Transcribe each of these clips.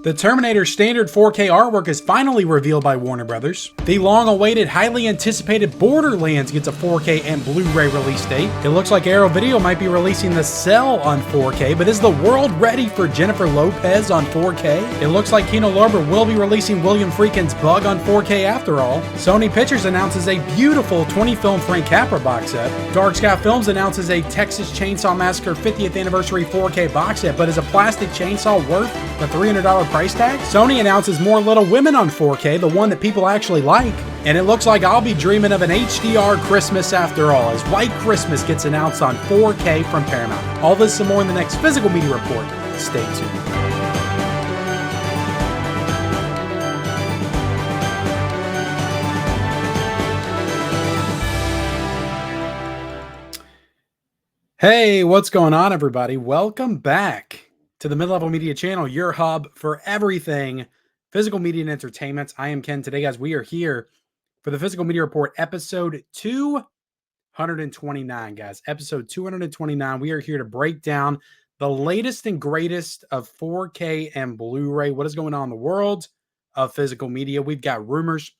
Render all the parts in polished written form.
The Terminator standard 4K artwork is finally revealed by Warner Brothers. The long-awaited, highly anticipated Borderlands gets a 4K and Blu-ray release date. It looks like Arrow Video might be releasing The Cell on 4K, but is the world ready for Jennifer Lopez on 4K? It looks like Kino Lorber will be releasing William Friedkin's Bug on 4K after all. Sony Pictures announces a beautiful 20-film Frank Capra box set. Dark Sky Films announces a Texas Chainsaw Massacre 50th Anniversary 4K box set, but is a plastic chainsaw worth the $300 price tag? Sony announces more Little Women on 4K, the one that people actually like. And it looks like I'll be dreaming of an HDR Christmas after all, as White Christmas gets announced on 4K from Paramount. All this and more in the next Physical Media Report. Stay tuned. Hey, what's going on, everybody? Welcome back to the Mid-Level Media Channel, your hub for everything physical media and entertainment. I am Ken. Today, guys, we are here for the Physical Media Report, episode 229, guys. Episode 229. We are here to break down the latest and greatest of 4K and Blu-ray. What is going on in the world of physical media? We've got rumors.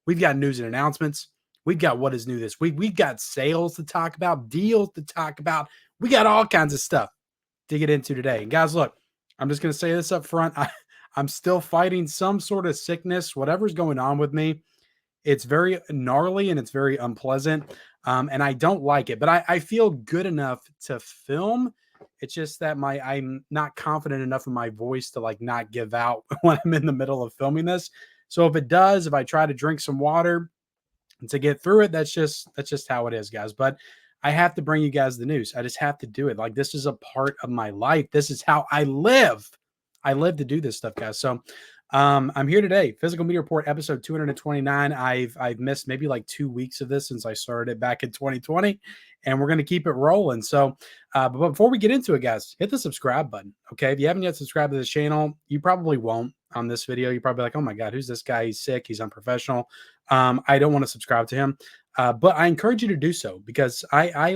We've got news and announcements. We've got what is new this week. We've got sales to talk about, deals to talk about. We got all kinds of stuff to get into today. And guys, look, I'm just going to say this up front. I'm still fighting some sort of sickness, whatever's going on with me. It's very gnarly and it's very unpleasant. And I don't like it, but I feel good enough to film. It's just that I'm not confident enough in my voice to like not give out when I'm in the middle of filming this. So if it does, if I try to drink some water to get through it, that's just how it is, guys. But I have to bring you guys the news. I just have to do it. Like, this is a part of my life. This is how I live. I live to do this stuff, guys. So I'm here today. Physical Media Report, episode 229. I've missed maybe like 2 weeks of this since I started it back in 2020, and we're going to keep it rolling. So, but before we get into it, guys, hit the subscribe button. Okay. If you haven't yet subscribed to this channel, you probably won't on this video. You're probably like, oh my God, who's this guy? He's sick. He's unprofessional. I don't want to subscribe to him. But I encourage you to do so because I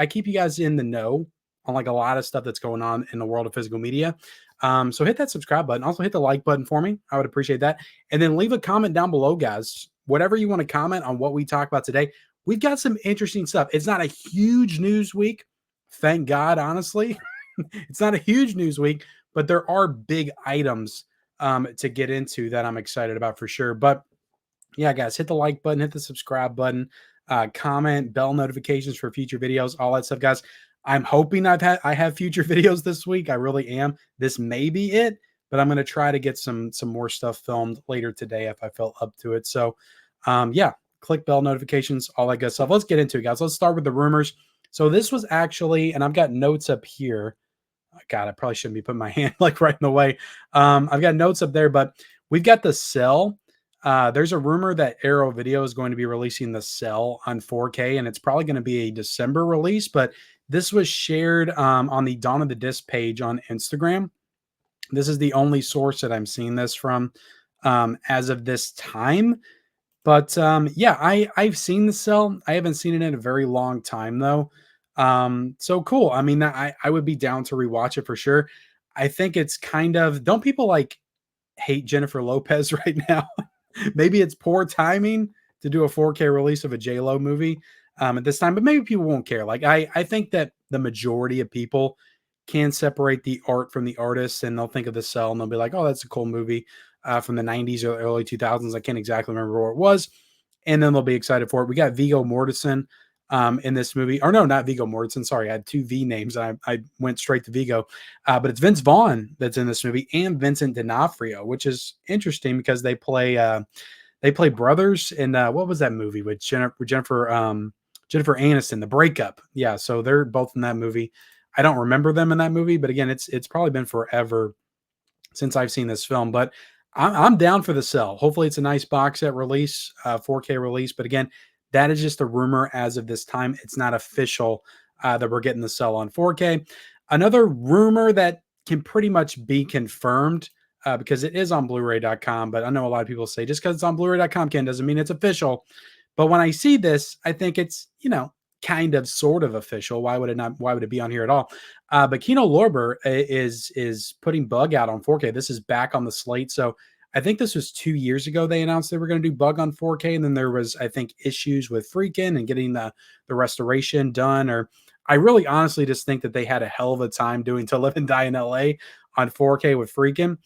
keep you guys in the know on like a lot of stuff that's going on in the world of physical media. So hit that subscribe button. Also hit the like button for me. I would appreciate that. And then leave a comment down below, guys. Whatever you want to comment on what we talk about today. We've got some interesting stuff. It's not a huge news week. Thank God, honestly. It's not a huge news week, but there are big items to get into that I'm excited about for sure. But yeah, guys, hit the like button, hit the subscribe button, comment, bell notifications for future videos, all that stuff, guys. I'm hoping I have future videos this week. I really am. This may be it, but I'm going to try to get some more stuff filmed later today if I feel up to it. So, yeah, click bell notifications, all that good stuff. Let's get into it, guys. Let's start with the rumors. So this was actually, and I've got notes up here. God, I probably shouldn't be putting my hand like right in the way. I've got notes up there, but we've got The Cell. There's a rumor that Arrow Video is going to be releasing The Cell on 4K, and it's probably going to be a December release, but this was shared on the Dawn of the Disc page on Instagram. This is the only source that I'm seeing this from as of this time. But yeah, I've seen The Cell. I haven't seen it in a very long time, though. So cool. I mean, I would be down to rewatch it for sure. I think it's kind of, don't people like hate Jennifer Lopez right now? Maybe it's poor timing to do a 4K release of a J-Lo movie at this time, but maybe people won't care. Like, I think that the majority of people can separate the art from the artist, and they'll think of The Cell and they'll be like, oh, that's a cool movie from the 90s or early 2000s. I can't exactly remember where it was. And then they'll be excited for it. We got Viggo Mortensen in this movie. Or no, not Viggo Mortensen. Sorry, I had two V names. I went straight to Viggo. But it's Vince Vaughn that's in this movie, and Vincent D'Onofrio, which is interesting because they play brothers in what was that movie with Jennifer Aniston, The Breakup. Yeah, so they're both in that movie. I don't remember them in that movie, but again, it's probably been forever since I've seen this film. But I'm down for The Cell. Hopefully, it's a nice box set release, 4K release. But again, that is just a rumor as of this time. It's not official that we're getting The Cell on 4K. Another rumor that can pretty much be confirmed because it is on Bluray.com. But I know a lot of people say just because it's on Bluray.com, Ken, doesn't mean it's official. But when I see this, I think it's, kind of sort of official. Why would it not? Why would it be on here at all? But Kino Lorber is putting Bug out on 4K. This is back on the slate. So I think this was 2 years ago they announced they were going to do Bug on 4K, and then there was, I think, issues with Freakin' and getting the restoration done. Or I really honestly just think that they had a hell of a time doing To Live and Die in LA on 4K with Freakin',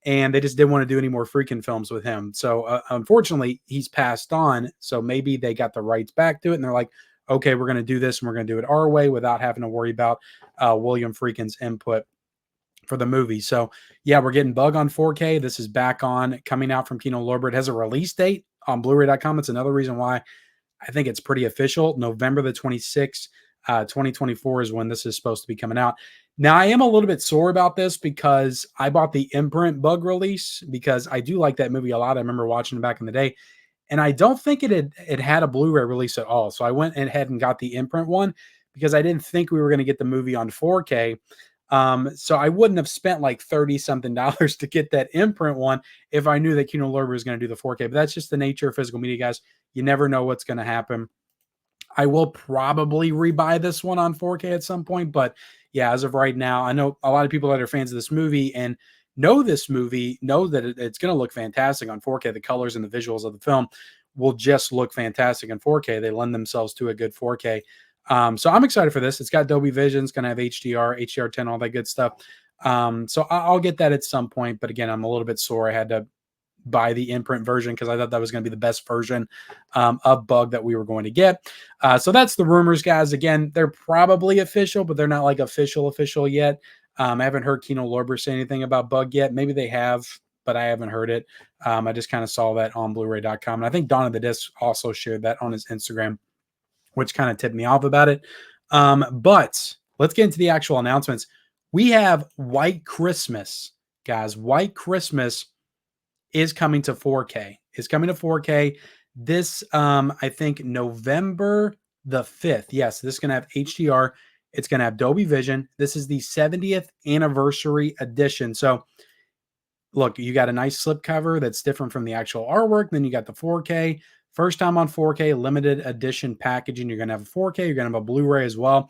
and they just didn't want to do any more Freakin' films with him. So unfortunately, he's passed on. So maybe they got the rights back to it, and they're like, okay, we're going to do this, and we're going to do it our way without having to worry about William Freakin's input for the movie. So yeah, we're getting Bug on 4K. This is back on, coming out from Kino Lorber. It has a release date on Blu-ray.com. It's another reason why I think it's pretty official. November the 26th, 2024 is when this is supposed to be coming out. Now, I am a little bit sore about this because I bought the imprint Bug release because I do like that movie a lot. I remember watching it back in the day, and I don't think it had a Blu-ray release at all. So I went ahead and got the imprint one because I didn't think we were going to get the movie on 4K. So I wouldn't have spent like 30 something dollars to get that imprint one if I knew that Kino Lorber was going to do the 4K. But that's just the nature of physical media, guys. You never know what's going to happen. I will probably rebuy this one on 4K at some point, but yeah, as of right now, I know a lot of people that are fans of this movie and know this movie know that it's going to look fantastic on 4K. The colors and the visuals of the film will just look fantastic in 4K. They lend themselves to a good 4K. So I'm excited for this. It's got Dolby Vision. It's going to have HDR, HDR10, all that good stuff. So I'll get that at some point. But again, I'm a little bit sore. I had to buy the imprint version because I thought that was going to be the best version of Bug that we were going to get. So that's the rumors, guys. Again, they're probably official, but they're not like official yet. I haven't heard Kino Lorber say anything about Bug yet. Maybe they have, but I haven't heard it. I just kind of saw that on Blu-ray.com. And I think Dawn of the Disc also shared that on his Instagram, which kind of tipped me off about it. But let's get into the actual announcements. We have White Christmas, guys. White Christmas is coming to 4K. It's coming to 4K this, I think, November the 5th. Yes, this is going to have HDR. It's going to have Dolby Vision. This is the 70th anniversary edition. So look, you got a nice slipcover that's different from the actual artwork. Then you got the 4K. First time on 4K, limited edition packaging. You're going to have a 4K. You're going to have a Blu-ray as well.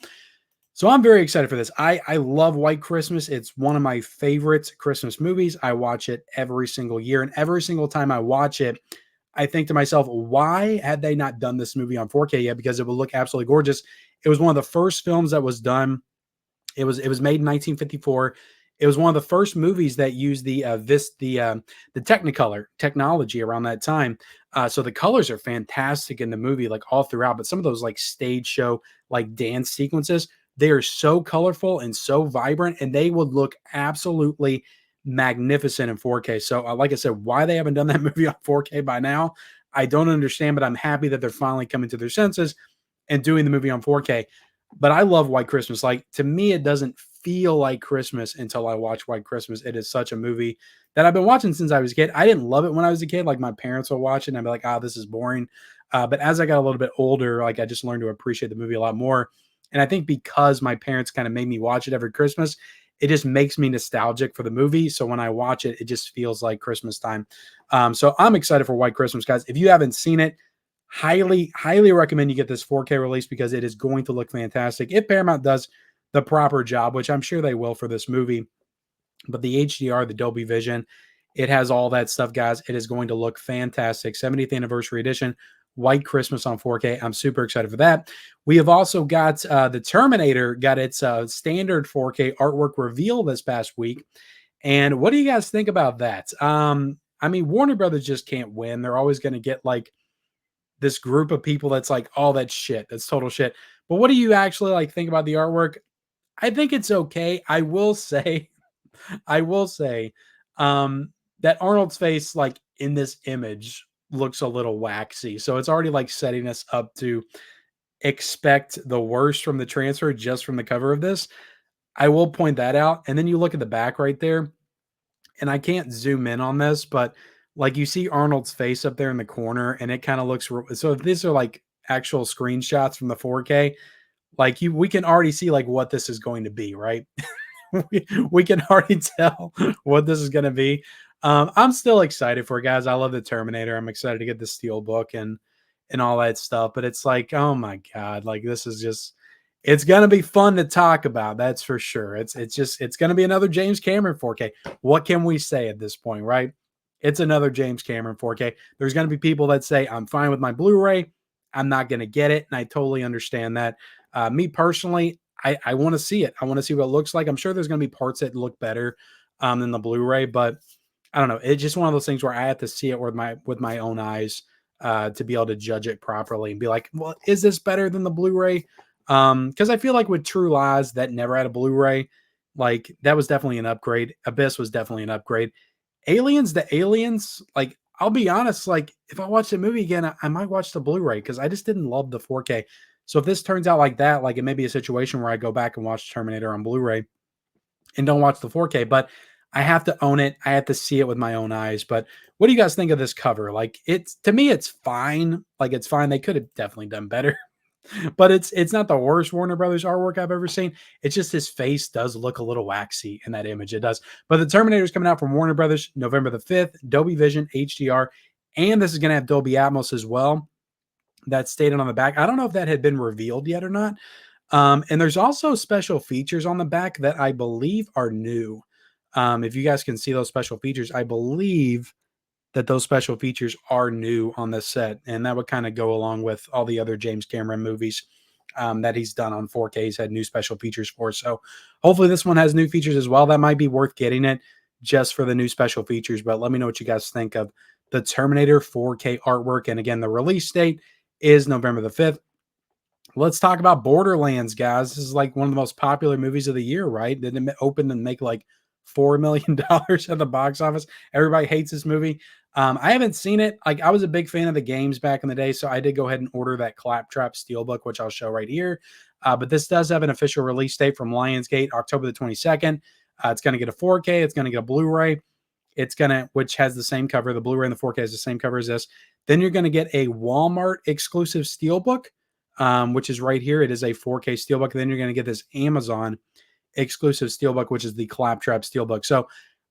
So I'm very excited for this. I love White Christmas. It's one of my favorite Christmas movies. I watch it every single year. And every single time I watch it, I think to myself, why had they not done this movie on 4K yet? Because it would look absolutely gorgeous. It was one of the first films that was done. It was made in 1954. It was one of the first movies that used the Technicolor technology around that time. So the colors are fantastic in the movie, like all throughout. But some of those like stage show, like dance sequences, they are so colorful and so vibrant, and they would look absolutely magnificent in 4K. So like I said, why they haven't done that movie on 4K by now, I don't understand, but I'm happy that they're finally coming to their senses and doing the movie on 4K. But I love White Christmas. Like, to me, it doesn't feel like Christmas until I watch White Christmas. It is such a movie that I've been watching since I was a kid. I didn't love it when I was a kid. Like, my parents would watch it and I'd be like, oh, this is boring. But as I got a little bit older, like, I just learned to appreciate the movie a lot more. And I think because my parents kind of made me watch it every Christmas, it just makes me nostalgic for the movie. So when I watch it, it just feels like Christmas time. So I'm excited for White Christmas, guys. If you haven't seen it, highly recommend you get this 4K release because it is going to look fantastic if Paramount does the proper job, which I'm sure they will for this movie. But the HDR, the Dolby Vision, it has all that stuff, guys. It is going to look fantastic. 70th anniversary edition, White Christmas on 4K. I'm super excited for that. We have also got the Terminator got its standard 4K artwork reveal this past week. And what do you guys think about that? I mean, Warner Brothers just can't win. They're always going to get like this group of people that's like, oh, that's shit. That's total shit. But what do you actually like think about the artwork? I think it's okay. I will say that Arnold's face, like in this image, looks a little waxy. So it's already like setting us up to expect the worst from the transfer just from the cover of this. I will point that out. And then you look at the back right there, and I can't zoom in on this, but like you see Arnold's face up there in the corner, and it kind of looks so. If these are like actual screenshots from the 4K, like we can already see like what this is going to be, right? we can already tell what this is going to be. I'm still excited for it, guys. I love the Terminator. I'm excited to get the Steelbook, and and all that stuff. But it's like, oh my God, like this is just it's gonna be fun to talk about, that's for sure. It's gonna be another James Cameron 4K. What can we say at this point, right? It's another James Cameron 4K. There's gonna be people that say, I'm fine with my Blu-ray, I'm not gonna get it, and I totally understand that. Me personally, I want to see it. I want to see what it looks like. I'm sure there's going to be parts that look better than the Blu-ray, but I don't know. It's just one of those things where I have to see it with my own eyes to be able to judge it properly and be like, well, is this better than the Blu-ray? Because I feel like with True Lies that never had a Blu-ray, like that was definitely an upgrade. Abyss was definitely an upgrade. Aliens, the Aliens, like I'll be honest, like if I watch the movie again, I might watch the Blu-ray because I just didn't love the 4K. So if this turns out like that, like it may be a situation where I go back and watch Terminator on Blu-ray and don't watch the 4K, but I have to own it. I have to see it with my own eyes. But what do you guys think of this cover? Like it's to me, it's fine. Like it's fine. They could have definitely done better. But it's not the worst Warner Brothers artwork I've ever seen. It's just his face does look a little waxy in that image. It does. But the Terminator is coming out from Warner Brothers November the 5th, Dolby Vision, HDR, and this is going to have Dolby Atmos as well. That's stated on the back. I don't know if that had been revealed yet or not. And there's also special features on the back that I believe are new. If you guys can see those special features, I believe that those special features are new on this set, and that would kind of go along with all the other James Cameron movies that he's done on 4K. He's had new special features for. So hopefully this one has new features as well. That might be worth getting it just for the new special features. But let me know what you guys think of the Terminator 4K artwork. And again, the release date is November the 5th. Let's talk about Borderlands, guys. This is like one of the most popular movies of the year, right? Didn't it open and make like $4 million at the box office? Everybody hates this movie. I haven't seen it. Like I was a big fan of the games back in the day, so I did go ahead and order that Claptrap Steelbook, which I'll show right here. But this does have an official release date from Lionsgate, October the 22nd. It's going to get a 4K. It's going to get a Blu-ray. It's going to, which has the same cover. The Blu-ray and the 4K has the same cover as this. Then you're going to get a Walmart exclusive Steelbook, which is right here. It is a 4K Steelbook. Then you're going to get this Amazon exclusive Steelbook, which is the Claptrap Steelbook. So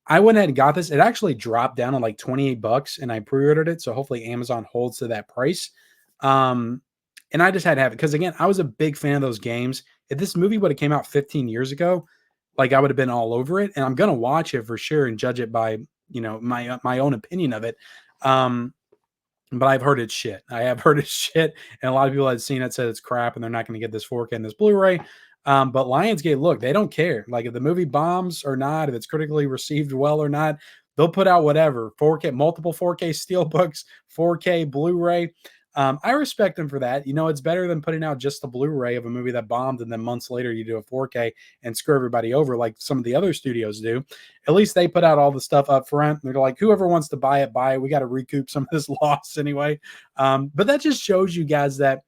I went ahead and got this. It actually dropped down to like 28 bucks and I pre-ordered it. So hopefully Amazon holds to that price. And I just had to have it because again, I was a big fan of those games. If this movie would have came out 15 years ago, like I would have been all over it. And I'm going to watch it for sure and judge it by, my own opinion of it. But I've heard it's shit. I have heard it's shit. And a lot of people that seen it said it's crap and they're not going to get this 4K and this Blu-ray. But Lionsgate, look, they don't care. Like if the movie bombs or not, if it's critically received well or not, they'll put out whatever 4K, multiple 4K Steelbooks, 4K Blu-ray. I respect them for that. It's better than putting out just the Blu-ray of a movie that bombed and then months later you do a 4K and screw everybody over like some of the other studios do. At least they put out all the stuff up front. They're like, whoever wants to buy it, buy it. We got to recoup some of this loss anyway. But that just shows you guys that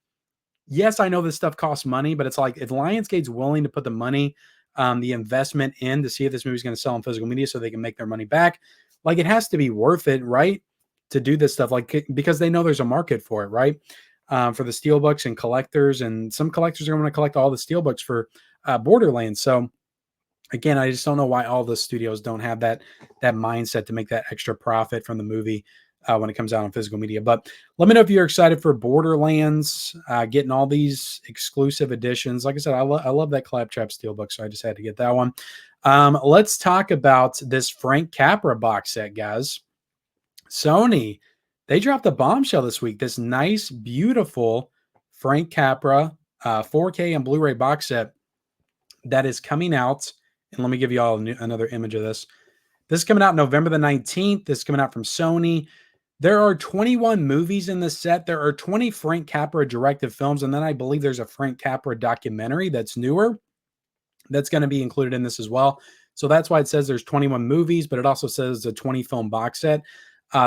yes, I know this stuff costs money, but it's like if Lionsgate's willing to put the money, the investment in to see if this movie's going to sell on physical media so they can make their money back, like it has to be worth it, right? To do this stuff, like because they know there's a market for it, right? For the Steelbooks and collectors, and some collectors are going to collect all the Steelbooks for Borderlands. So again, I just don't know why all the studios don't have that mindset to make that extra profit from the movie when it comes out on physical media. But let me know if you're excited for Borderlands, getting all these exclusive editions. Like I said, I love that Claptrap Steelbook, so I just had to get that one. Let's talk about this Frank Capra box set, guys. Sony, they dropped a bombshell this week. This nice, beautiful Frank Capra 4K and Blu-ray box set that is coming out. And let me give you all another image of this. This is coming out November the 19th. This is coming out from Sony. There are 21 movies in this set. There are 20 Frank Capra directed films. And then I believe there's a Frank Capra documentary that's newer that's going to be included in this as well. So that's why it says there's 21 movies, but it also says a 20 film box set.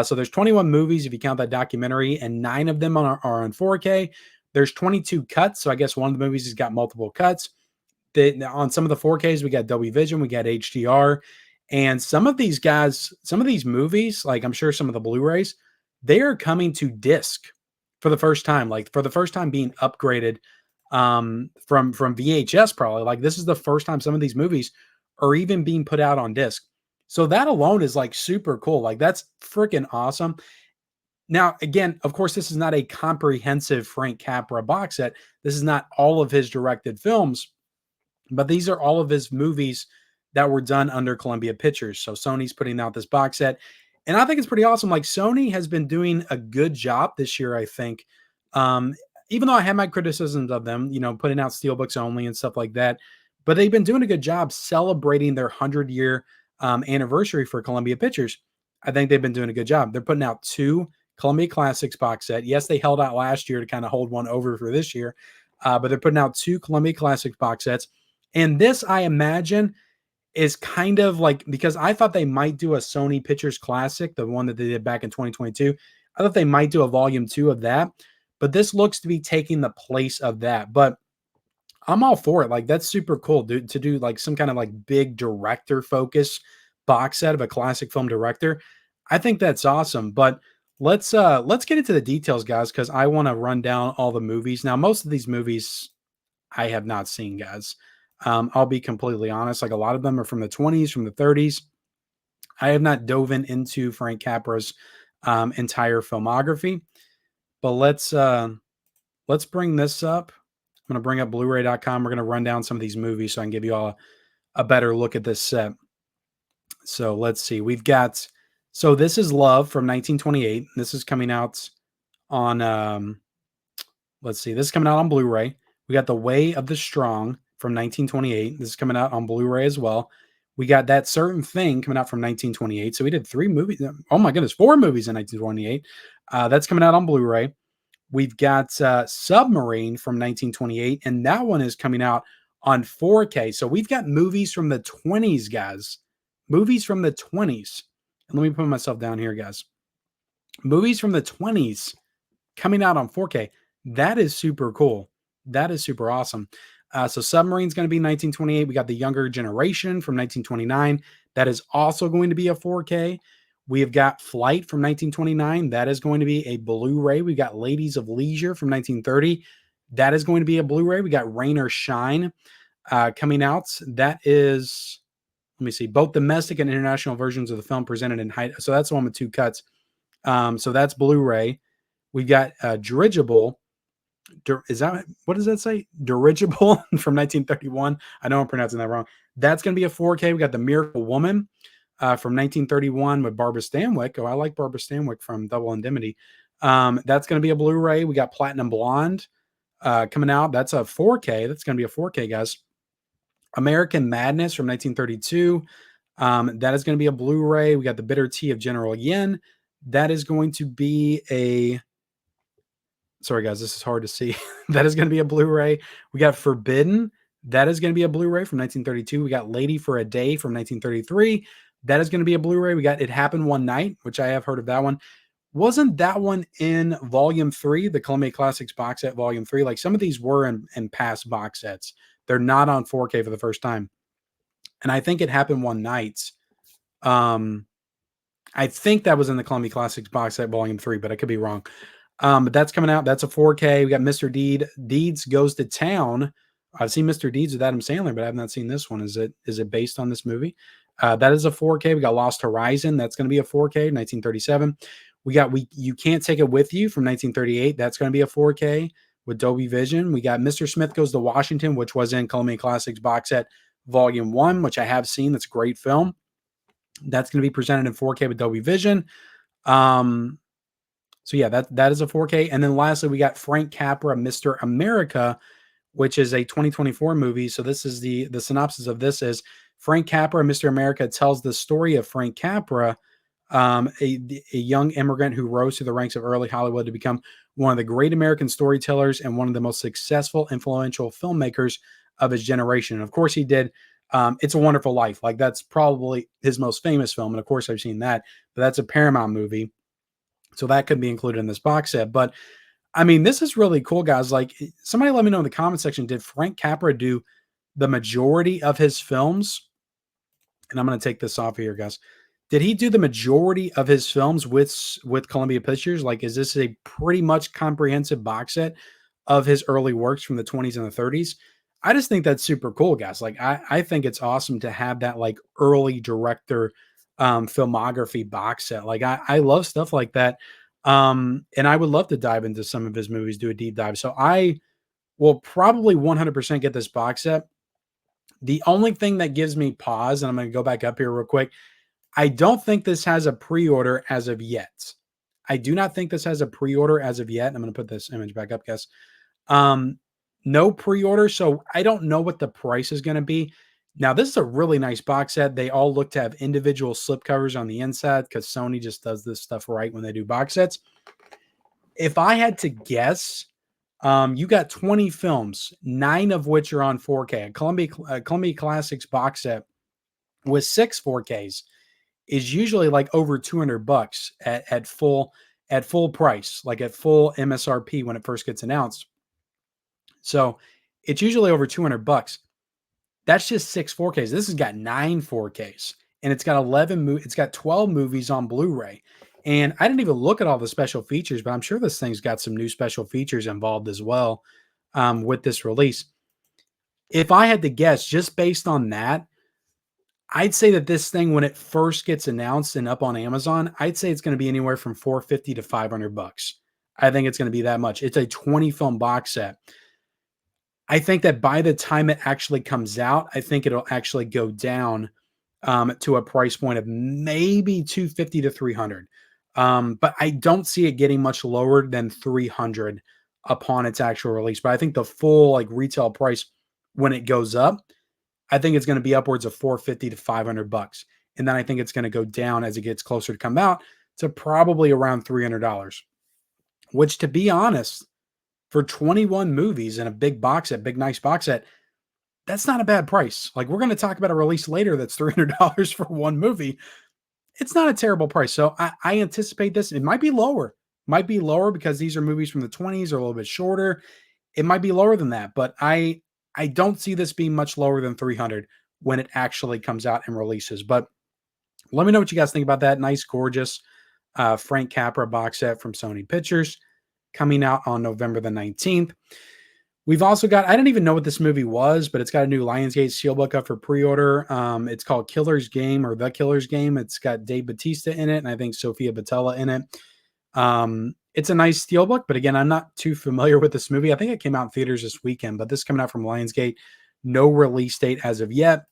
So there's 21 movies if you count that documentary, and 9 of them are on 4K. There's 22 cuts, so I guess one of the movies has got multiple cuts. On some of the 4Ks, we got Dolby Vision, we got HDR, and some of these guys, some of these movies, like I'm sure some of the Blu-rays, they are coming to disc for the first time, like for the first time being upgraded from VHS probably. Like this is the first time some of these movies are even being put out on disc. So that alone is like super cool. Like that's freaking awesome. Now, again, of course, this is not a comprehensive Frank Capra box set. This is not all of his directed films, but these are all of his movies that were done under Columbia Pictures. So Sony's putting out this box set. And I think it's pretty awesome. Like Sony has been doing a good job this year, I think. Um, Even though I have my criticisms of them, putting out Steelbooks only and stuff like that, but they've been doing a good job celebrating their 100-year anniversary for Columbia Pictures. I think they've been doing a good job. They're putting out 2 Columbia Classics box set. Yes, they held out last year to kind of hold one over for this year, but they're putting out 2 Columbia Classics box sets. And this, I imagine, is kind of like, because I thought they might do a Sony Pictures Classic, the one that they did back in 2022. I thought they might do a volume 2 of that, but this looks to be taking the place of that. But I'm all for it. Like, that's super cool, dude, to do like some kind of like big director focus box set of a classic film director. I think that's awesome. But let's get into the details, guys, because I want to run down all the movies. Now, most of these movies I have not seen, guys. I'll be completely honest. Like, a lot of them are from the 20s, from the 30s. I have not dove into Frank Capra's entire filmography. But let's bring this up. I'm going to bring up Bluray.com. We're going to run down some of these movies so I can give you all a better look at this set. So let's see. So this is Love from 1928. This is coming out on, let's see. This is coming out on Blu-ray. We got The Way of the Strong from 1928. This is coming out on Blu-ray as well. We got That Certain Thing coming out from 1928. So we did 3 movies. Oh my goodness, 4 movies in 1928. That's coming out on Blu-ray. We've got Submarine from 1928, and that one is coming out on 4K. So we've got movies from the 20s, guys. Movies from the 20s. And let me put myself down here, guys. Movies from the 20s coming out on 4K. That is super cool. That is super awesome. So Submarine's going to be 1928. We got The Younger Generation from 1929. That is also going to be a 4K. We have got Flight from 1929. That is going to be a Blu-ray. We got Ladies of Leisure from 1930. That is going to be a Blu-ray. We got Rain or Shine coming out. That is, let me see, both domestic and international versions of the film presented in height. So that's the one with 2 cuts. So that's Blu-ray. We got Dirigible. Is that, what does that say? Dirigible from 1931. I know I'm pronouncing that wrong. That's going to be a 4K. We got The Miracle Woman from 1931 with Barbara Stanwyck. Oh, I like Barbara Stanwyck from Double Indemnity. That's going to be a Blu-ray. We got Platinum Blonde coming out. That's a 4K. That's going to be a 4K, guys. American Madness from 1932. That is going to be a Blu-ray. We got The Bitter Tea of General Yen. That is going to be a, sorry guys, this is hard to see. That is going to be a Blu-ray. We got Forbidden. That is going to be a Blu-ray from 1932. We got Lady for a Day from 1933. That is going to be a Blu-ray. We got It Happened One Night, which I have heard of that one. Wasn't that one in Volume 3, the Columbia Classics box set Volume 3? Like, some of these were in past box sets. They're not on 4K for the first time. And I think It Happened One Night. I think that was in the Columbia Classics box set Volume 3, but I could be wrong. But that's coming out. That's a 4K. We got Mr. Deeds Goes to Town. I've seen Mr. Deeds with Adam Sandler, but I have not seen this one. Is it based on this movie? That is a 4K. We got Lost Horizon. That's going to be a 4K, 1937. We got You Can't Take It With You from 1938. That's going to be a 4K with Dolby Vision. We got Mr. Smith Goes to Washington, which was in Columbia Classics box set Volume 1, which I have seen. That's a great film. That's going to be presented in 4K with Dolby Vision. So yeah, that is a 4K. And then lastly, we got Frank Capra, Mr. America, which is a 2024 movie. So this is the synopsis of this is Frank Capra, Mr. America tells the story of Frank Capra, a young immigrant who rose through the ranks of early Hollywood to become one of the great American storytellers and one of the most successful, influential filmmakers of his generation. And of course, he did It's a Wonderful Life. Like, that's probably his most famous film. And of course, I've seen that. But that's a Paramount movie. So that could be included in this box set. But I mean, this is really cool, guys. Like, somebody let me know in the comment section, did Frank Capra do the majority of his films? And I'm going to take this off here, guys. Did he do the majority of his films with Columbia Pictures? Like, is this a pretty much comprehensive box set of his early works from the 20s and the 30s? I just think that's super cool, guys. Like, I think it's awesome to have that, like, early director filmography box set. Like, I love stuff like that. And I would love to dive into some of his movies, do a deep dive. So I will probably 100% get this box set. The only thing that gives me pause, and I'm going to go back up here real quick, I don't think this has a pre-order as of yet. I do not think this has a pre-order as of yet. I'm going to put this image back up, guys. No pre-order, so I don't know what the price is going to be. Now, this is a really nice box set. They all look to have individual slipcovers on the inside because Sony just does this stuff right when they do box sets. If I had to guess, you got 20 films, 9 of which are on 4K. A Columbia Classics box set with 6 4Ks is usually like over $200 at full price, like at full MSRP when it first gets announced. So it's usually over $200. That's just 6 4Ks. This has got 9 4Ks, and it's got it's got 12 movies on Blu-ray. And I didn't even look at all the special features, but I'm sure this thing's got some new special features involved as well with this release. If I had to guess, just based on that, I'd say that this thing, when it first gets announced and up on Amazon, I'd say it's going to be anywhere from $450 to $500. I think it's going to be that much. It's a 20 film box set. I think that by the time it actually comes out, I think it'll actually go down to a price point of maybe $250 to $300. But I don't see it getting much lower than $300 upon its actual release. But I think the full like retail price when it goes up, I think it's going to be upwards of $450 to $500. And then I think it's going to go down as it gets closer to come out to probably around $300, which, to be honest, for 21 movies and a big box set, big nice box set, that's not a bad price. Like, we're going to talk about a release later that's $300 for one movie. It's not a terrible price. So I anticipate this. It might be lower. Might be lower because these are movies from the 20s or a little bit shorter. It might be lower than that, but I don't see this being much lower than $300 when it actually comes out and releases. But let me know what you guys think about that. Nice, gorgeous Frank Capra box set from Sony Pictures, coming out on November the 19th. We've also got, I didn't even know what this movie was, but it's got a new Lionsgate Steelbook up for pre-order. It's called Killer's Game, or The Killer's Game. It's got Dave Bautista in it, and I think Sofia Boutella in it. It's a nice Steelbook, but again, I'm not too familiar with this movie. I think it came out in theaters this weekend, but this is coming out from Lionsgate. No release date as of yet.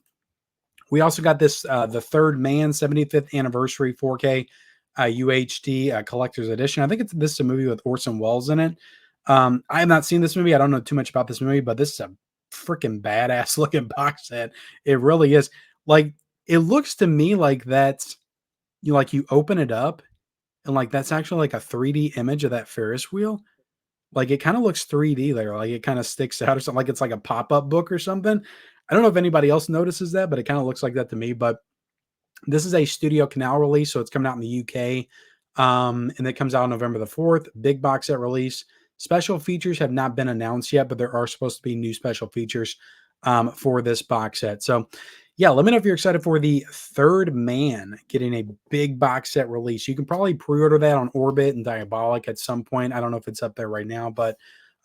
We also got this, The Third Man 75th Anniversary 4K UHD Collector's Edition. I think this is a movie with Orson Welles in it. I have not seen this movie. I don't know too much about this movie, but this is a freaking badass looking box set. It really is. Like, it looks to me like that's, you open it up and like that's actually like a 3D image of that Ferris wheel. Like, it kind of looks 3D there. Like, it kind of sticks out or something. Like, it's like a pop-up book or something. I don't know if anybody else notices that, but it kind of looks like that to me. But this is a Studio Canal release, so it's coming out in the UK. And it comes out on November the 4th. Big box set release. Special features have not been announced yet, but there are supposed to be new special features for this box set. So, yeah, let me know if you're excited for The Third Man getting a big box set release. You can probably pre-order that on Orbit and Diabolic at some point. I don't know if it's up there right now, but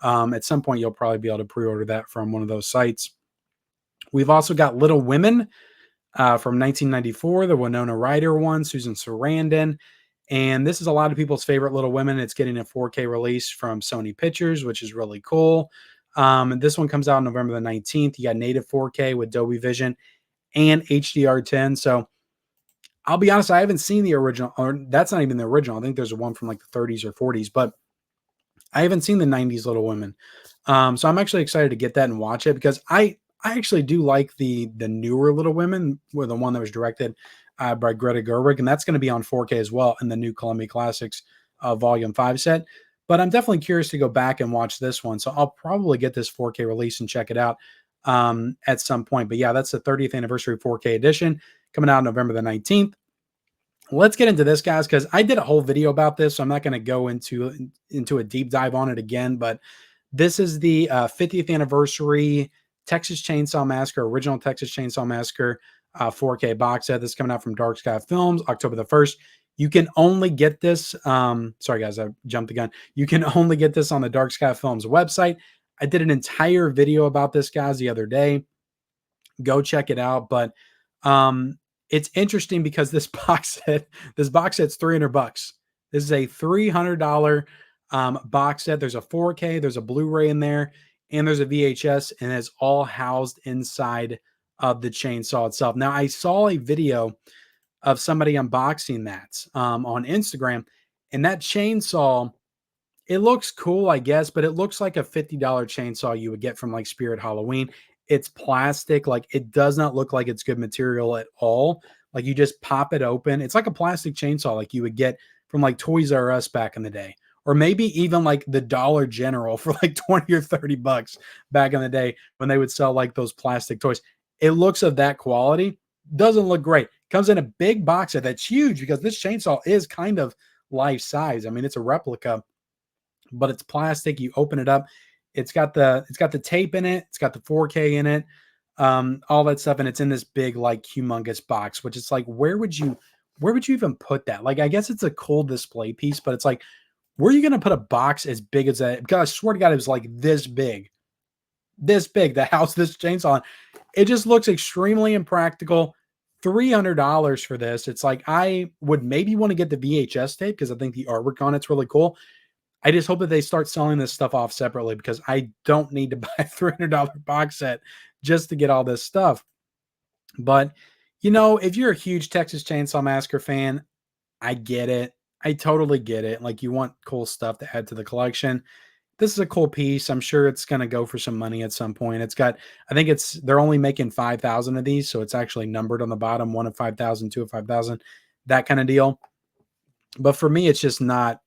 at some point you'll probably be able to pre-order that from one of those sites. We've also got Little Women from 1994, the Winona Ryder one, Susan Sarandon. And this is a lot of people's favorite Little Women. It's getting a 4K release from Sony Pictures, which is really cool. And this one comes out on November the 19th. You got native 4K with Dolby Vision and HDR10. So I'll be honest, I haven't seen the original, or that's not even the original. I think there's one from like the 30s or 40s, but I haven't seen the 90s Little Women. So I'm actually excited to get that and watch it because I actually do like the newer Little Women, with the one that was directed by Greta Gerwig, and that's going to be on 4K as well in the new Columbia Classics Volume 5 set. But I'm definitely curious to go back and watch this one, so I'll probably get this 4K release and check it out at some point. But yeah, that's the 30th anniversary 4K edition coming out November the 19th. Let's get into this, guys, because I did a whole video about this, so I'm not going to go into a deep dive on it again. But this is the 50th anniversary Texas Chainsaw Massacre, original Texas Chainsaw Massacre 4K box set. This is coming out from Dark Sky Films, October the 1st. You can only get this. Sorry, guys, I jumped the gun. You can only get this on the Dark Sky Films website. I did an entire video about this, guys, the other day. Go check it out. But it's interesting because this box set's $300. This is a $300 box set. There's a 4K, there's a Blu-ray in there, and there's a VHS, and it's all housed inside of the chainsaw itself. Now, I saw a video of somebody unboxing that on Instagram, and that chainsaw, it looks cool, I guess, but it looks like a $50 chainsaw you would get from like Spirit Halloween. It's plastic. Like, it does not look like it's good material at all. Like, you just pop it open. It's like a plastic chainsaw like you would get from like Toys R Us back in the day, or maybe even like the Dollar General for like 20 or 30 bucks back in the day when they would sell like those plastic toys. It looks of that quality. Doesn't look great. Comes in a big box set that's huge because this chainsaw is kind of life size. I mean, it's a replica, but it's plastic. You open it up. It's got the tape in it. It's got the 4K in it, all that stuff. And it's in this big, like, humongous box, which is like, where would you even put that? Like, I guess it's a cool display piece, but it's like, where are you going to put a box as big as that? Because I swear to God, it was like this big to house this chainsaw. It just looks extremely impractical. $300 for this. It's like, I would maybe want to get the VHS tape because I think the artwork on it's really cool. I just hope that they start selling this stuff off separately because I don't need to buy a $300 box set just to get all this stuff. But, you know, if you're a huge Texas Chainsaw Massacre fan, I get it. I totally get it. Like, you want cool stuff to add to the collection. This is a cool piece. I'm sure it's going to go for some money at some point. It's got, I think they're only making 5,000 of these. So it's actually numbered on the bottom, 1 of 5,000, 2 of 5,000, that kind of deal. But for me, it's just not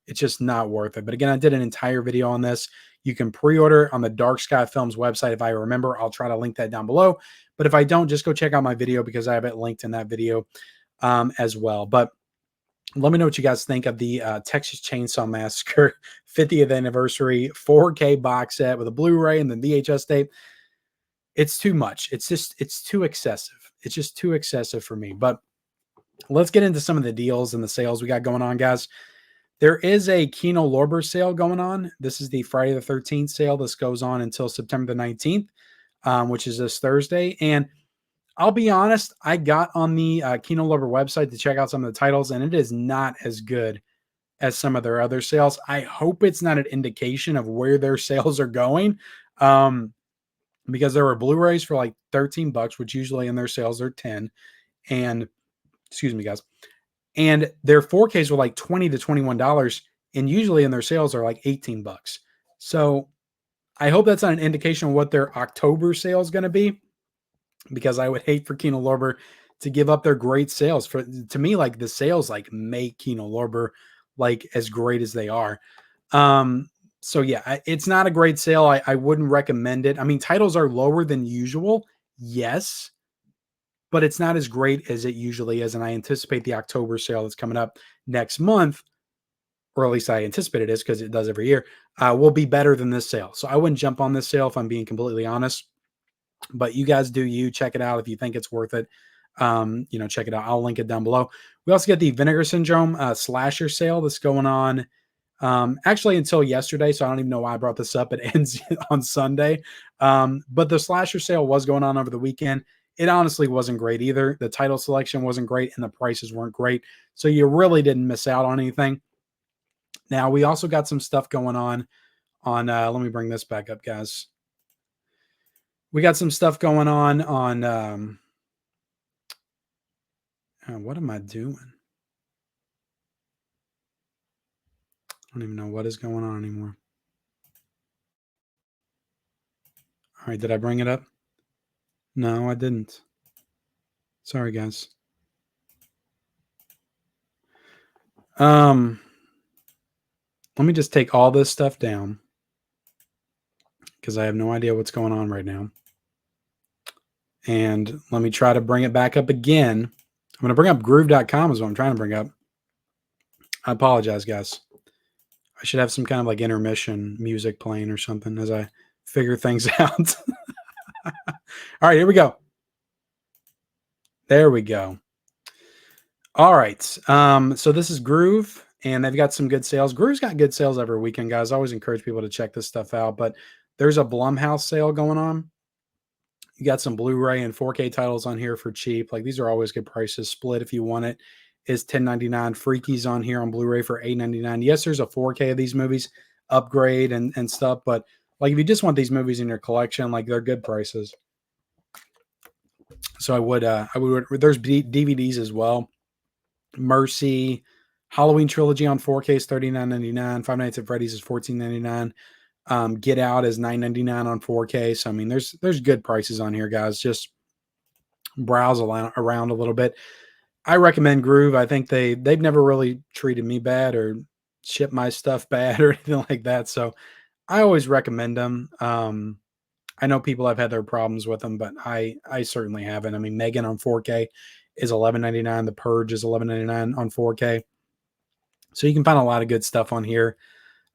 worth it. But again, I did an entire video on this. You can pre-order on the Dark Sky Films website. If I remember, I'll try to link that down below. But if I don't, just go check out my video because I have it linked in that video as well. But let me know what you guys think of the Texas Chainsaw Massacre 50th anniversary 4K box set with a Blu-ray and the VHS tape. It's too much. It's too excessive. It's just too excessive for me. But let's get into some of the deals and the sales we got going on, guys. There is a Kino Lorber sale going on. This is the Friday the 13th sale. This goes on until September the 19th, which is this Thursday. And I'll be honest, I got on the Kino Lorber website to check out some of the titles, and it is not as good as some of their other sales. I hope it's not an indication of where their sales are going, because there were Blu-rays for like 13 bucks, which usually in their sales are 10. And excuse me, guys. And their 4Ks were like $20 to $21, and usually in their sales are like 18 bucks. So I hope that's not an indication of what their October sale is going to be, because I would hate for Kino Lorber to give up their great sales. To me, like, the sales like make Kino Lorber like as great as they are. So yeah, it's not a great sale. I wouldn't recommend it. I mean, titles are lower than usual, yes, but it's not as great as it usually is. And I anticipate the October sale that's coming up next month, or at least I anticipate it is because it does every year, will be better than this sale. So I wouldn't jump on this sale if I'm being completely honest. But you guys do you. Check it out if you think it's worth it. Check it out. I'll link it down below. We also get the Vinegar Syndrome slasher sale that's going on actually until yesterday. So I don't even know why I brought this up. It ends on Sunday. But the slasher sale was going on over the weekend. It honestly wasn't great either. The title selection wasn't great and the prices weren't great. So you really didn't miss out on anything. Now, we also got some stuff going on let me bring this back up, guys. We got some stuff going on what am I doing? I don't even know what is going on anymore. All right, did I bring it up? No, I didn't. Sorry, guys. Let me just take all this stuff down because I have no idea what's going on right now. And let me try to bring it back up again. I'm going to bring up groove.com is what I'm trying to bring up. I apologize, guys. I should have some kind of like intermission music playing or something as I figure things out. All right, here we go. There we go. All right. So this is Groove, and they've got some good sales. Groove's got good sales every weekend, guys. I always encourage people to check this stuff out, but there's a Blumhouse sale going on. You got some Blu-ray and 4K titles on here for cheap. Like, these are always good prices. Split if you want it. is $10.99. Freaky's on here on Blu-ray for $8.99. Yes, there's a 4K of these movies, upgrade and stuff, but like if you just want these movies in your collection, like they're good prices. So I would there's DVDs as well. Mercy, Halloween Trilogy on 4K is $39.99. Five Nights at Freddy's is $14.99. Get Out is $9.99 on 4K. So I mean, there's good prices on here, guys. Just browse around a little bit. I recommend Groove. I think they've never really treated me bad or shipped my stuff bad or anything like that. So I always recommend them. I know people have had their problems with them, but I certainly haven't. I mean, Megan on 4K is $11.99. The Purge is $11.99 on 4K. So you can find a lot of good stuff on here.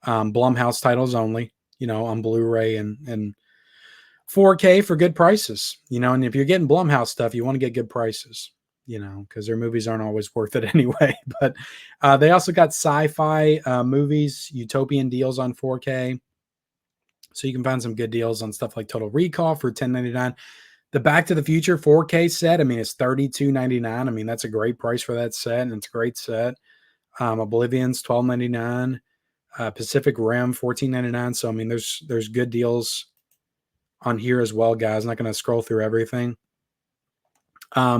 Blumhouse titles only, on Blu-ray and 4K for good prices, and if you're getting Blumhouse stuff, you want to get good prices, because their movies aren't always worth it anyway. But they also got sci-fi movies, utopian deals on 4K. So you can find some good deals on stuff like Total Recall for $10.99. The Back to the Future 4K set, I mean, it's $32.99. I mean, that's a great price for that set, and it's a great set. Oblivion's $12.99. Pacific Rim $14.99. So I mean, there's good deals on here as well, guys. I'm not going to scroll through everything.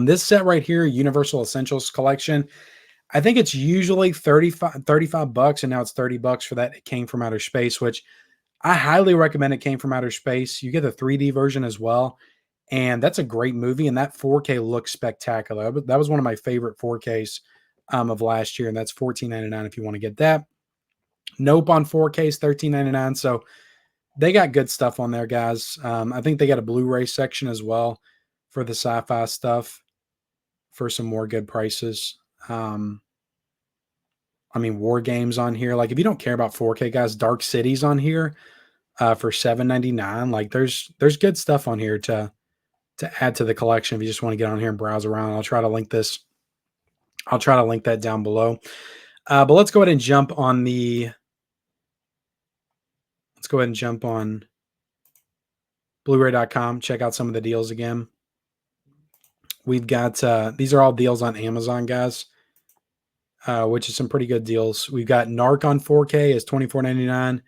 This set right here, Universal Essentials Collection, I think it's usually $35, and now it's $30 for that. It Came from Outer Space, which I highly recommend. It Came from Outer Space. You get the 3D version as well, and that's a great movie, and that 4K looks spectacular. That was one of my favorite 4Ks of last year, and that's $14.99 if you want to get that. Nope on 4K is $13.99, so they got good stuff on there, guys. I think they got a Blu-ray section as well for the sci-fi stuff for some more good prices. I mean, War Games on here. Like, if you don't care about 4K, guys, Dark City's on here for $7.99. Like, there's good stuff on here to add to the collection if you just want to get on here and browse around. I'll try to link this. I'll try to link that down below. But let's go ahead and jump on Blu-ray.com. Check out some of the deals again. We've got, these are all deals on Amazon, guys, which is some pretty good deals. We've got Narc on 4K is $24.99.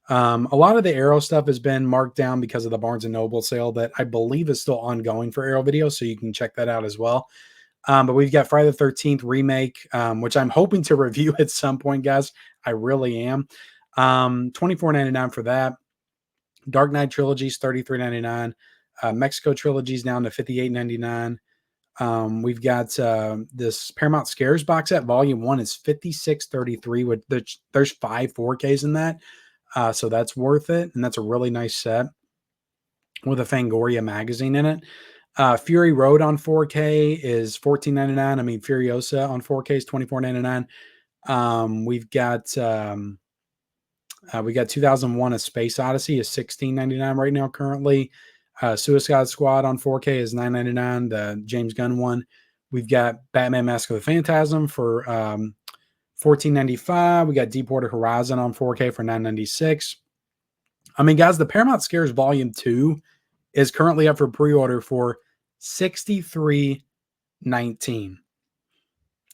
A lot of the Arrow stuff has been marked down because of the Barnes & Noble sale that I believe is still ongoing for Arrow Video, so you can check that out as well. But we've got Friday the 13th remake, which I'm hoping to review at some point, guys. I really am. $24.99 for that. Dark Knight Trilogy is $33.99. Mexico Trilogy is down to $58.99. We've got this Paramount Scares box set. Volume 1 is $56.33. With there's 5 4Ks in that. So that's worth it. And that's a really nice set with a Fangoria magazine in it. Fury Road on 4K is $14.99. I mean, Furiosa on 4K is $24.99. We've got 2001: A Space Odyssey is $16.99 right now currently. Suicide Squad on 4K is $9.99. The James Gunn one. We've got Batman: Mask of the Phantasm for $14.95. We got Deepwater Horizon on 4K for $9.96. I mean, guys, the Paramount Scares Volume 2 is currently up for pre-order for $63.19.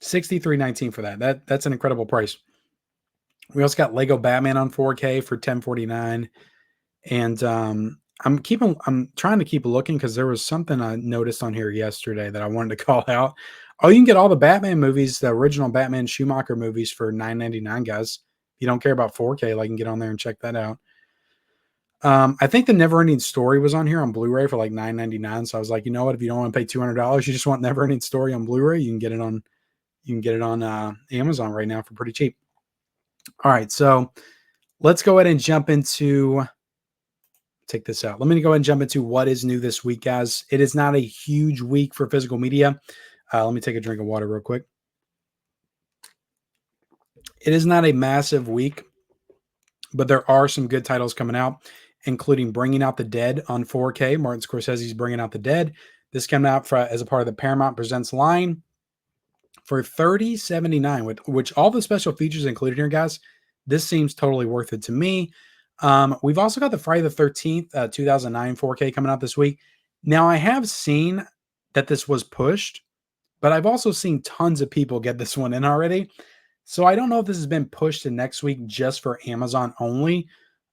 $63.19 for that. That's an incredible price. We also got Lego Batman on 4K for $10.49. And I'm trying to keep looking because there was something I noticed on here yesterday that I wanted to call out. Oh, you can get all the Batman movies, the original Batman Schumacher movies for $9.99, guys. If you don't care about 4K, like, you can get on there and check that out. I think the Neverending Story was on here on Blu-ray for like $9.99. So I was like, you know what? If you don't want to pay $200, you just want Neverending Story on Blu-ray, you can get it on Amazon right now for pretty cheap. All right, so let's go ahead and jump into. Take this out. Let me go ahead and jump into what is new this week, guys. It is not a huge week for physical media. Let me take a drink of water real quick. It is not a massive week, but there are some good titles coming out, including Bringing Out the Dead on 4K. Martin Scorsese's Bringing Out the Dead. This came out as a part of the Paramount Presents line for $30.79, which all the special features included here, guys. This seems totally worth it to me. We've also got the Friday the 13th, 2009 4K coming out this week. Now, I have seen that this was pushed but I've also seen tons of people get this one in already. So I don't know if this has been pushed to next week just for Amazon only,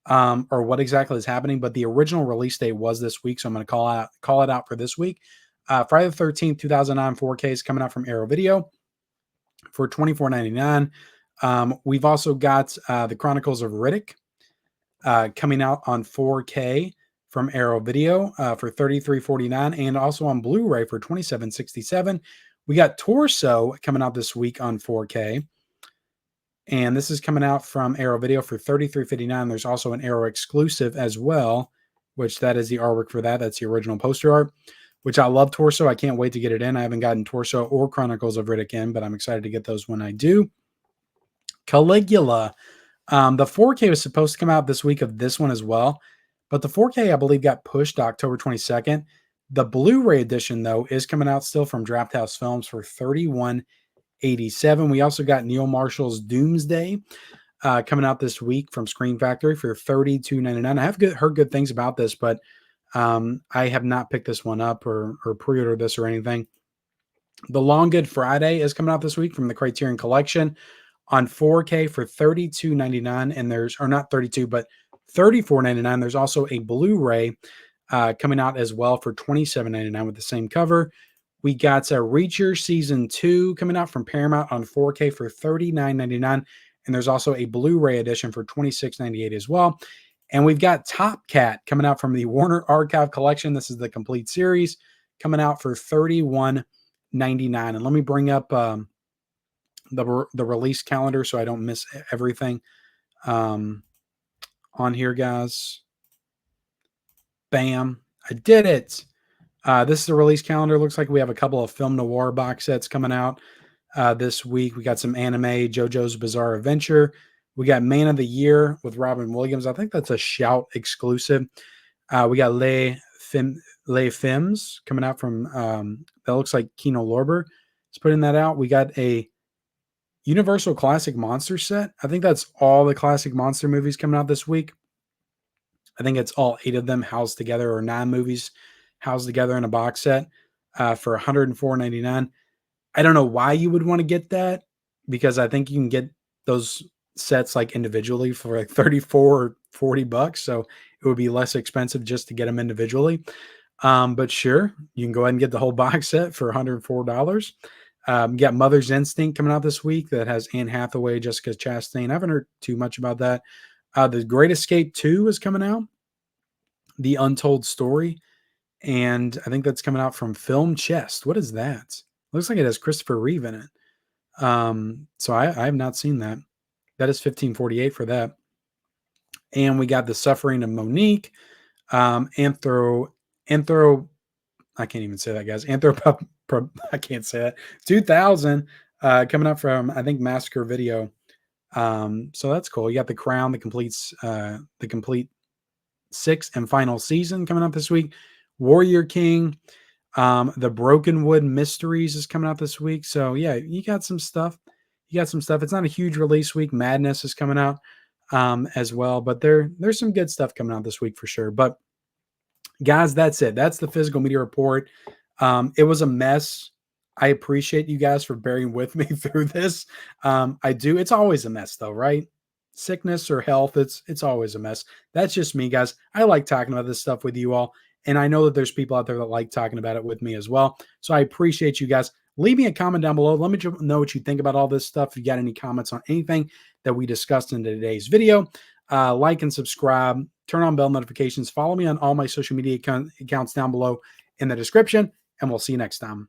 or what exactly is happening. But the original release date was this week, so I'm going to call it out for this week. Friday the 13th, 2009, 4K is coming out from Arrow Video for $24.99. We've also got the Chronicles of Riddick coming out on 4K from Arrow Video for $33.49, and also on Blu-ray for $27.67. We got Torso coming out this week on 4K, and this is coming out from Arrow Video for $33.59. There's also an Arrow exclusive as well, which that is the artwork for that. That's the original poster art, which I love Torso. I can't wait to get it in. I haven't gotten Torso or Chronicles of Riddick in, but I'm excited to get those when I do. Caligula. The 4K was supposed to come out this week of this one as well, but the 4K, I believe, got pushed to October 22nd. The Blu-ray edition, though, is coming out still from Draft House Films for $31.87. We also got Neil Marshall's Doomsday coming out this week from Screen Factory for $32.99. I have heard good things about this, but I have not picked this one up or pre-ordered this or anything. The Long Good Friday is coming out this week from the Criterion Collection on 4K for $32.99, and or not 32, but $34.99. There's also a Blu-ray coming out as well for $27.99 with the same cover. We got Reacher Season 2 coming out from Paramount on 4K for $39.99, and there's also a Blu-ray edition for $26.98 as well. And we've got Top Cat coming out from the Warner Archive Collection. This is the complete series coming out for $31.99. And let me bring up the release calendar so I don't miss everything on here, guys. Bam. I did it. This is the release calendar. Looks like we have a couple of film noir box sets coming out this week. We got some anime, JoJo's Bizarre Adventure. We got Man of the Year with Robin Williams. I think that's a Shout exclusive. We got Les Femmes coming out from, that looks like Kino Lorber is putting that out. We got a Universal Classic Monster set. I think that's all the classic monster movies coming out this week. I think it's all 8 of them housed together, or 9 movies housed together in a box set for $104.99. I don't know why you would want to get that, because I think you can get those sets like individually for like 34 or 40 bucks. So it would be less expensive just to get them individually. But sure, you can go ahead and get the whole box set for $104. You got Mother's Instinct coming out this week that has Anne Hathaway, Jessica Chastain. I haven't heard too much about that. The Great Escape 2 is coming out, The Untold Story, and I think that's coming out from Film Chest. What is that? Looks like it has Christopher Reeve in it. So I have not seen that. That is $15.48 for that. And we got The Suffering of Monique, I can't even say that, guys. I can't say that. 2000 coming up from, I think, Massacre Video. So that's cool. You got The Crown, the complete 6th and final season coming up this week. Warrior King, The Brokenwood Mysteries is coming out this week. So yeah, you got some stuff. It's not a huge release week. Madness is coming out as well, but there's some good stuff coming out this week for sure. But guys, that's it. That's the Physical Media Report. It was a mess. I appreciate you guys for bearing with me through this. I do. It's always a mess though, right? Sickness or health, it's always a mess. That's just me, guys. I like talking about this stuff with you all, and I know that there's people out there that like talking about it with me as well. So I appreciate you guys. Leave me a comment down below. Let me know what you think about all this stuff. If you got any comments on anything that we discussed in today's video, like and subscribe, turn on bell notifications, follow me on all my social media accounts down below in the description, and we'll see you next time.